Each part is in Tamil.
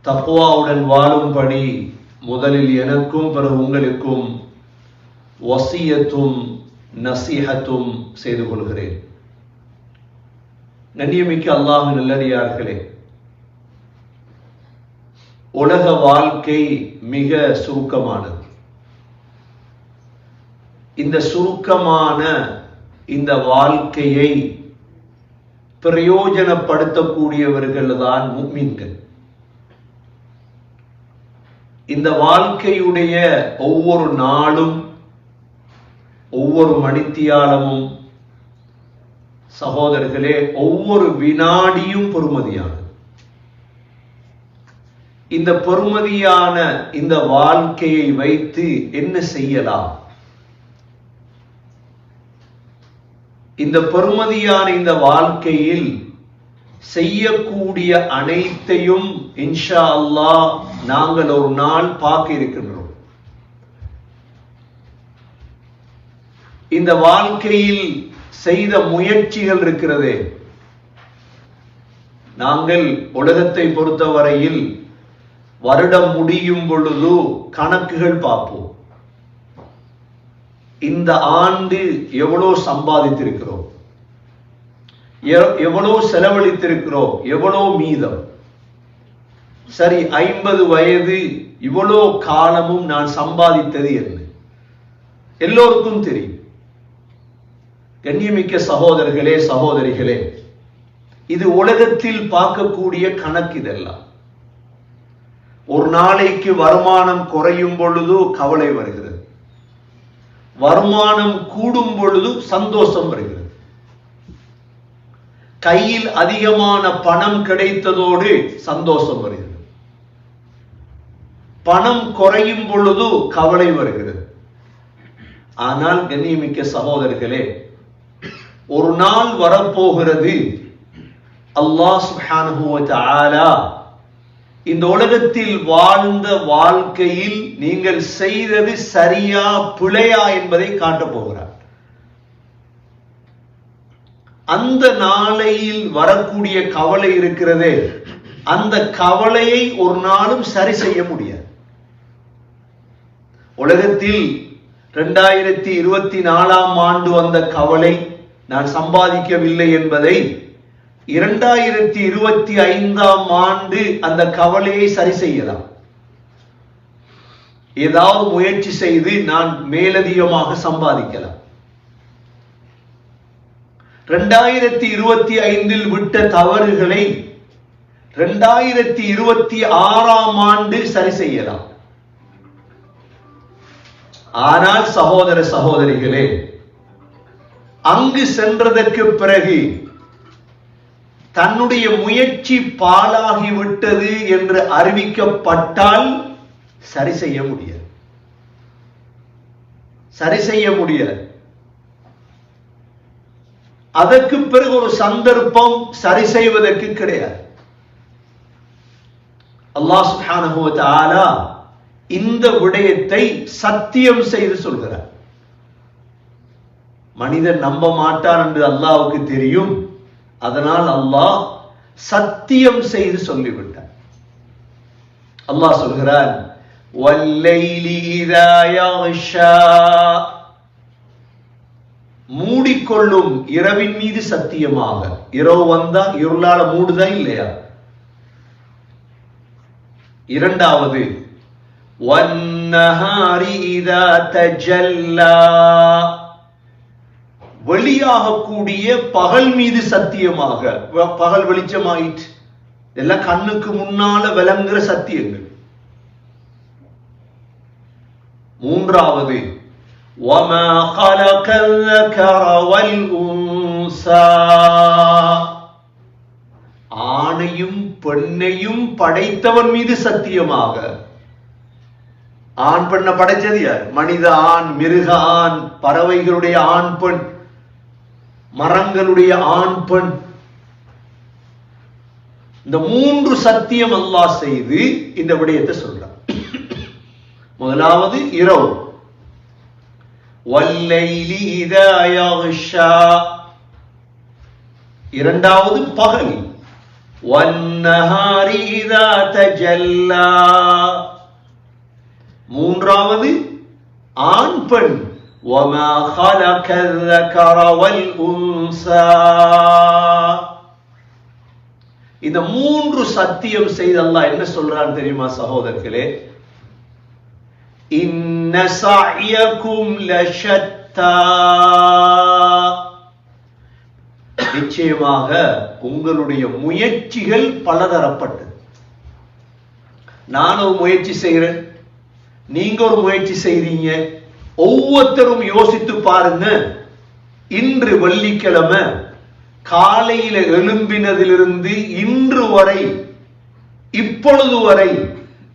தக்வாவுடன் வாழும்படி முதலில் எனக்கும் பிறகு உங்களுக்கும் வசியத்தும் நசீஹத்தும் செய்து கொள்கிறேன். கண்ணியமிக்க அல்லாஹ்வின் நல்லடியார்களே, உலக வாழ்க்கை மிக சுருக்கமானது. இந்த சுருக்கமான இந்த வாழ்க்கையை பிரயோஜனப்படுத்தக்கூடியவர்கள் தான் முஃமின்கள். இந்த வாழ்க்கையுடைய ஒவ்வொரு நாளும் ஒவ்வொரு மணித்தியாலமும் சகோதரர்களே, ஒவ்வொரு வினாடியும் பொறுமதியானது. இந்த பொறுமதியான இந்த வாழ்க்கையை வைத்து என்ன செய்யலாம்? இந்த பொறுமதியான இந்த வாழ்க்கையில் செய்யக்கூடிய அனைத்தையும் இன்ஷா அல்லாஹ் நாங்கள் ஒரு நாள் பார்க்க இருக்கின்றோம். இந்த வாழ்க்கையில் செய்த முயற்சிகள் இருக்கிறதே, நாங்கள் உலகத்தை பொறுத்தவரையில் வருடம் முடியும் பொழுது கணக்குகள் பார்ப்போம். இந்த ஆண்டு எவ்வளோ சம்பாதித்திருக்கிறோம், எவ்வளோ செலவழித்திருக்கிறோம், எவ்வளோ மீதம். சரி, 50 வயது இவ்வளோ காலமும் நான் சம்பாதித்தது என்ன எல்லோருக்கும் தெரியும். கண்ணியமிக்க சகோதரர்களே, சகோதரிகளே, இது உலகத்தில் பார்க்கக்கூடிய கணக்கு. இதெல்லாம் ஒரு நாளைக்கு வருமானம் குறையும் பொழுது கவலை வருகிறது, வருமானம் கூடும் பொழுது சந்தோஷம் வருகிறது. கையில் அதிகமான பணம் கிடைத்ததோடு சந்தோஷம் வருகிறது, பணம் குறையும் பொழுது கவலை வருகிறது. ஆனால் கண்ணியமிக்க சகோதரர்களே, ஒரு நாள் வரப்போகிறது, அல்லாஹ் சுப்ஹானஹு வ தஆலா இந்த உலகத்தில் வாழ்ந்த வாழ்க்கையில் நீங்கள் செய்தது சரியா பிழையா என்பதை காட்டப் போகிறார். அந்த நாளையில் வரக்கூடிய கவலை இருக்கிறதே, அந்த கவலையை ஒரு நாளும் சரி செய்ய முடியாது. உலகத்தில் 2024ஆம் ஆண்டு வந்த கவலை, நான் சம்பாதிக்கவில்லை என்பதை 2025ஆம் ஆண்டு அந்த கவலையை சரி செய்யலாம். ஏதாவது முயற்சி செய்து நான் மேலதிகமாக சம்பாதிக்கலாம். 2025இல் விட்ட தவறுகளை 2026ஆம் ஆண்டு சரி செய்யலாம். ஆனால் சகோதர சகோதரிகளே, அங்கு சென்றதற்கு பிறகு தன்னுடைய முயற்சி பாழாகிவிட்டது என்று அறிவிக்கப்பட்டால் சரி செய்ய முடியாது, சரி செய்ய முடியாது. அதற்கு பிறகு ஒரு சந்தர்ப்பம் சரி செய்வதற்கு கிடையாது. அல்லாஹ் சுப்ஹானஹு வ தஆலா இந்த விடயத்தை சத்தியம் செய்து சொல்கிறார். மனிதன் நம்ப மாட்டான் என்று அல்லாஹ்வுக்கு தெரியும். அதனால் அல்லாஹ் சத்தியம் செய்து சொல்லிவிட்டார். அல்லாஹ் சொல்கிறான், வல்லைலி இதா யக்ஷா, மூடிக்கொள்ளும் இரவின் மீது சத்தியமாக. இரவு வந்தா இருளால மூடுதா இல்லையா? இரண்டாவது, வன்னஹாரி இதா தஜல்லா, வெளியாகக்கூடிய பகல் மீது சத்தியமாக. பகல் வெளிச்சமாயிற்று, எல்லாம் கண்ணுக்கு முன்னால விளங்குற சத்தியங்கள். மூன்றாவது, வமா கலகல் ذكر والأنثى, ஆணையும் பெண்ணையும் படைத்தவன் மீது சத்தியமாக. ஆண் பெண்ணை படைச்சது யார்? மனித ஆண், மிருக ஆண், பறவைகளுடைய ஆண் பெண், மரங்களுடைய ஆண் பெண். இந்த மூன்று சத்தியம் அல்லாஹ் செய்து இந்த விடயத்தை சொல்றார். முதலாவது இரவு, வல்லைலி இதா யக்ஷா. இரண்டாவது பகல், வன்னஹாரி இதா தஜல்லா. மூன்றாவது ஆண் பெண். வமா ஹலகல் ذكر والأنثى. இந்த மூன்று சத்தியம் செய்த அல்லாஹ் என்ன சொல்றான் தெரியுமா சகோதரர்களே? இன்ன சஅயகும் லஷத்தா. நிச்சயமாக உங்களுடைய முயற்சிகள் பலதரப்பட்டது. நான் ஒரு முயற்சி செய்கிறேன், நீங்க ஒரு முயற்சி செய்றீங்க. ஒவ்வொருத்தரும் யோசித்து பாருங்க. இன்று வெள்ளிக்கிழமை காலையில எழும்பினதிலிருந்து இன்று வரை, இப்பொழுது வரை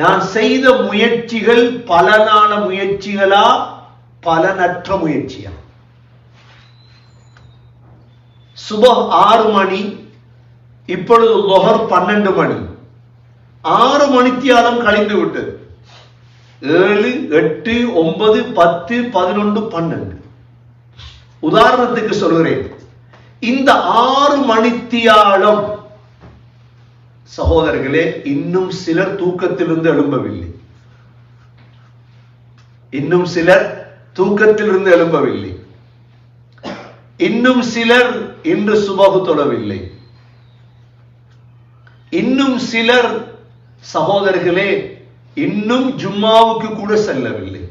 நான் செய்த முயற்சிகள் பலனான முயற்சிகளா, பலனற்ற முயற்சியா? சுபஹ் 6 மணி, இப்பொழுது லுஹர் 12 மணி. 6 மணித்தியாலம் கழிந்து விட்டது. 7, 8, 9, 10, 11, 12. உதாரணத்துக்கு சொல்கிறேன், இந்த 6 மணித்தியாலம் சகோதரர்களே, இன்னும் சிலர் தூக்கத்திலிருந்து எழும்பவில்லை. இன்னும் சிலர் தூக்கத்திலிருந்து எழும்பவில்லை. இன்னும் சிலர் இன்று சுபஹ் தொழவில்லை. இன்னும் சிலர் சகோதரர்களே இன்னும் ஜும்மாவுக்கு கூட செல்லவில்லை.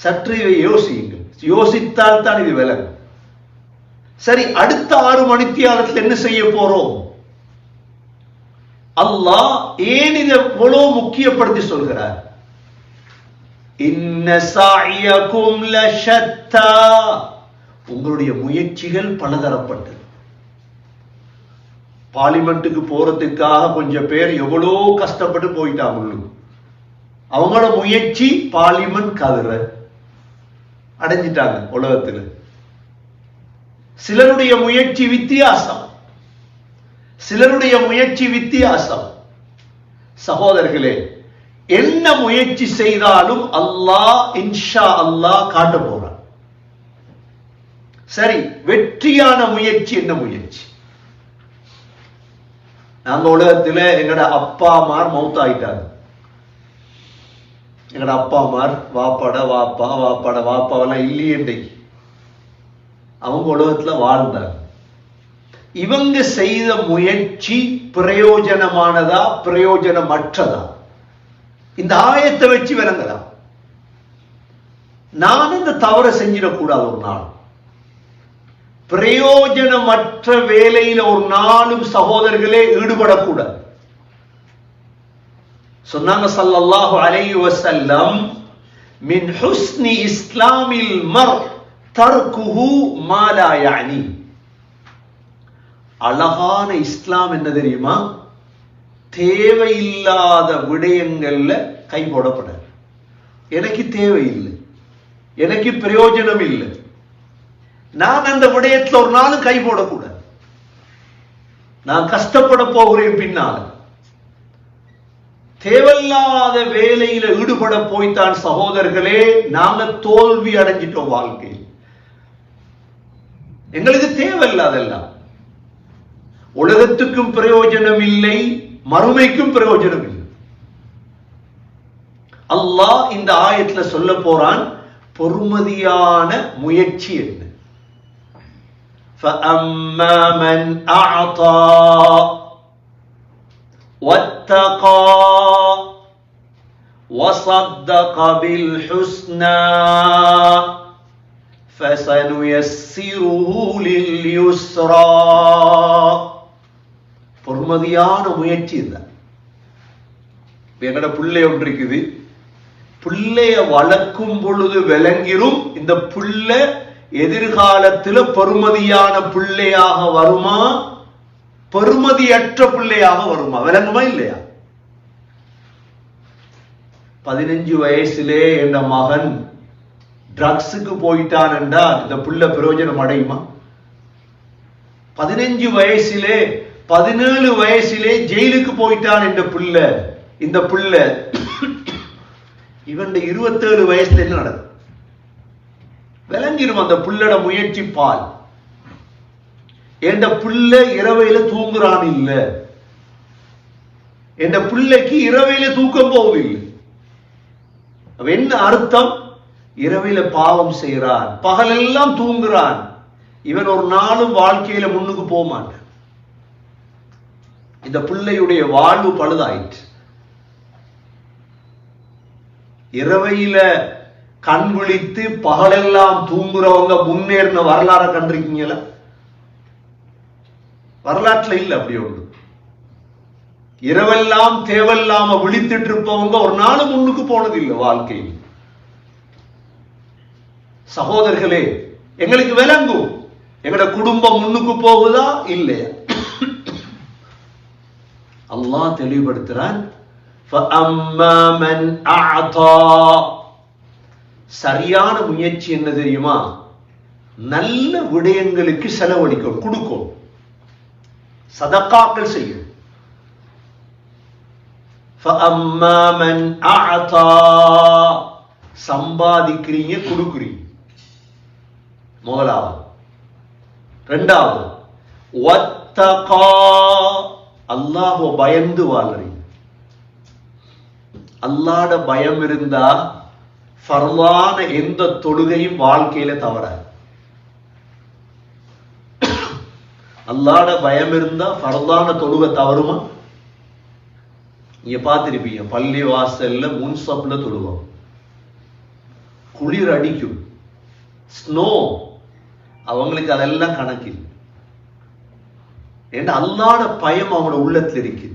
சற்று இதை யோசியுங்கள். யோசித்தால் தான் இது விளங்கும். சரி, அடுத்த 6 மணித்தியாலத்தில் என்ன செய்ய போறோம்? அல்லாஹ் ஏன் இதை இவ்வளவு முக்கியப்படுத்தி சொல்கிறார்? இன்ன சஅயகும் லஷத்தா. உங்களுடைய முயற்சிகள் பலதரப்பட்டது. பார்லிமெண்ட்டுக்கு போறதுக்காக கொஞ்சம் பேர் எவ்வளோ கஷ்டப்பட்டு போயிட்டாங்க. அவங்களோட முயற்சி பார்லிமெண்ட் கதிர அடைஞ்சிட்டாங்க உலகத்தில். சிலருடைய முயற்சி வித்தியாசம். சிலருடைய முயற்சி வித்தியாசம். சகோதரர்களே, என்ன முயற்சி செய்தாலும் அல்லாஹ் இன்ஷா அல்லாஹ் காட்ட போறான். சரி, வெற்றியான முயற்சி என்ன முயற்சி? நாங்க உலகத்துல எங்கட அப்பா அம்மார் மௌத் ஆயிட்டாங்க. எங்கட அப்பா அம்மார் வாப்பாட வாப்பா வாப்பாட வாப்பாவெல்லாம் இல்லையே. அவங்க உலகத்துல வாழ்ந்தாங்க. இவங்க செய்த முயற்சி பிரயோஜனமானதா பிரயோஜனமற்றதா? இந்த ஆயத்தை வச்சு விளங்கலாம். நான் இந்த தவறை செஞ்சிடக்கூடாது. ஒரு நாள் பிரயோஜனமற்ற வேலையில ஒரு நாளும் சகோதரர்களே ஈடுபடக்கூடாது. சொன்னாங்க ஸல்லல்லாஹு அலைஹி வஸல்லம், மின் ஹுஸ்னி இஸ்லாமில் மர் தர்குஹு மா லா யஅனி. அழகான இஸ்லாம் என்ன தெரியுமா? தேவையில்லாத விடயங்கள்ல கை போடப்படாது. எனக்கு தேவையில்லை, எனக்கு பிரயோஜனம் இல்லை, நான் அந்த விடயத்தில் ஒரு நாளும் கை போடக்கூடாது. நான் கஷ்டப்பட போகிறேன் பின்னால். தேவையில்லாத வேலையில ஈடுபட போய்த்தான் சகோதரர்களே நாங்க தோல்வி அடைஞ்சிட்டோம் வாழ்க்கையில். எங்களுக்கு தேவையில்லாதெல்லாம் உலகத்துக்கும் பிரயோஜனம் இல்லை, மறுமைக்கும் பிரயோஜனம் இல்லை. அல்லாஹ் இந்த ஆயத்துல சொல்ல போறான் பொறுமதியான முயற்சி என்ன. فَأَمَّا مَنْ أَعْطَى وَاتَّقَى وَصَدَّقَ بِالْحُسْنَى فَسَنُيَسِّرُهُ لِلْيُسْرَى. பொறுமதியான முயற்சி இதுதான். என்னோட பிள்ளை ஒன்று இருக்குது. பிள்ளைய வளர்க்கும் பொழுது விளங்கிரும் இந்த பிள்ளை எதிர்காலத்தில் பெருமதியான பிள்ளையாக வருமா, பெருமதியற்ற பிள்ளையாக வருமா? விளங்குமா இல்லையா? 15 வயசிலே என் மகன் ட்ரக்ஸுக்கு போயிட்டான் என்றால் இந்த பிள்ளை பிரயோஜனம் அடையுமா? 15 வயசிலே 17 வயசிலே ஜெயிலுக்கு போயிட்டான் என்ற பிள்ளை, இந்த பிள்ளை இவன் 27 வயசுல என்ன நடக்கும்? விளங்கிடும் அந்த புள்ளட முயற்சி பால். என்ற பிள்ளை இரவையில தூங்குறான் இல்ல, என்ற பிள்ளைக்கு இரவையில தூக்கம் போவதில்லை. என்ன அர்த்தம்? இரவில பாவம் செய்கிறான், பகலெல்லாம் தூங்குறான். இவன் ஒரு நாளும் வாழ்க்கையில முன்னுக்கு போக மாட்டான். இந்த பிள்ளையுடைய வாழ்வு பழுதாயிற்று. இரவையில கண் விழித்து பகலெல்லாம் தூங்குறவங்க முன்னேறின வரலாறு கண்டிருக்கீங்களா? வரலாற்றுல இல்ல அப்படி ஒன்று. இரவெல்லாம் தேவையில்லாம விழித்துட்டு இருப்பவங்க ஒரு நாளும் முன்னுக்கு போனது இல்லை வாழ்க்கையில். சகோதரர்களே, எங்களுக்கு விளங்கும் எங்கட குடும்பம் முன்னுக்கு போகுதா இல்லையா? அல்லாஹ் தெளிவுபடுத்துறான், சரியான முயற்சி என்ன தெரியுமா? நல்ல விடயங்களுக்கு செலவழிக்கும், கொடுக்கும், சதக்காக்கள் செய்யும். சம்பாதிக்கிறீங்க, கொடுக்குறீங்க, முதலாவது. இரண்டாவது, அல்லாஹ்வை பயந்து வாழ்றீங்க. அல்லாஹ்ட பயம் இருந்தா ஃபர்லான எந்த தொழுகையும் வாழ்க்கையில தவறாது. அல்லாஹ்ட பயம் இருந்தா ஃபர்லான தொழுகை தவறுமா? நீங்க பார்த்திருப்பீங்க, பள்ளி வாசல்ல முன்சப்ல தொழுவோம், குளிர் அடிக்கும், ஸ்னோ, அவங்களுக்கு அதெல்லாம் கணக்கில். ஏன்னா அல்லாஹ்ட பயம் அவங்களோட உள்ளத்தில் இருக்குது.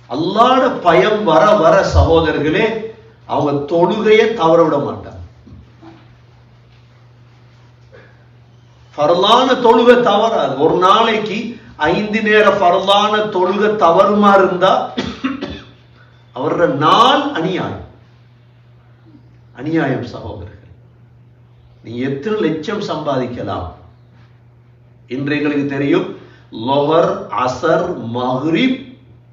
அல்லாஹ்ட பயம் வர வர சகோதரர்களே, அவங்க தொழுகையை தவற விட மாட்டாங்க. ஃபர்லான தொழுகை தவறாது. ஒரு நாளைக்கு 5 நேர ஃபர்லான தொழுகை தவறுமா இருந்தா அவரோட நாள் அநியாயம். அநியாயம் சகோதரர்கள். நீங்க எத்தனை லட்சம் சம்பாதிக்கலாம்? இன்று எங்களுக்கு தெரியும், லொஹர், அசர், மக்ரிப்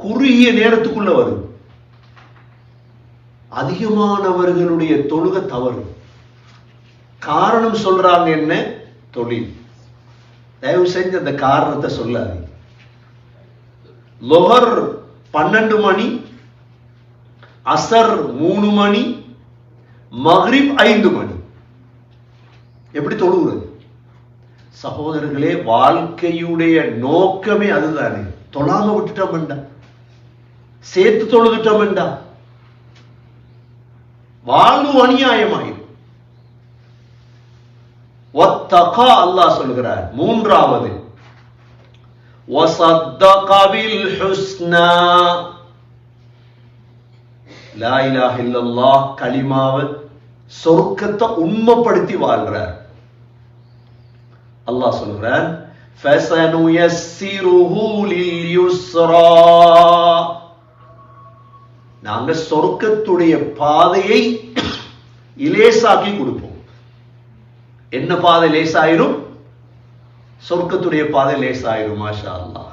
குறுகிய நேரத்துக்குள்ள வரும். அதிகமானவர்களுடைய தொழுகை தவறு. காரணம் சொல்றாங்க என்ன? தொழில். தயவு செஞ்சு அந்த காரணத்தை சொல்லாது. லொஹர் 12 மணி, அசர் 3 மணி, மக்ரிப் 5 மணி. எப்படி தொழுகிறது? சகோதரர்களே, வாழ்க்கையுடைய நோக்கமே அதுதானே. தொழாம விட்டுட்டோம் வேண்டா, சேர்த்து தொழுதுட்டோம் வேண்டா, வாழ்வு அநியாயமாயிரும். வத்தகா அல்லாஹ் சொல்கிறார். மூன்றாவது, வஸத்தக பில் ஹுஸ்னா, லா இலாஹ இல்லல்லாஹ் கலிமாவை, சொர்க்கத்தை உண்மைப்படுத்தி வாழ்றார். அல்லாஹ் சொல்கிறான், ஃபஸனுயஸ்ஸிருஹு லில்யுஸ்ரா, நாங்க சொர்க்கத்துடைய பாதையை இலேசாக்கி கொடுப்போம். என்ன பாதை லேசாயிரும்? சொர்க்கத்துடைய பாதை லேசாயிரும். மாஷா அல்லாஹ்.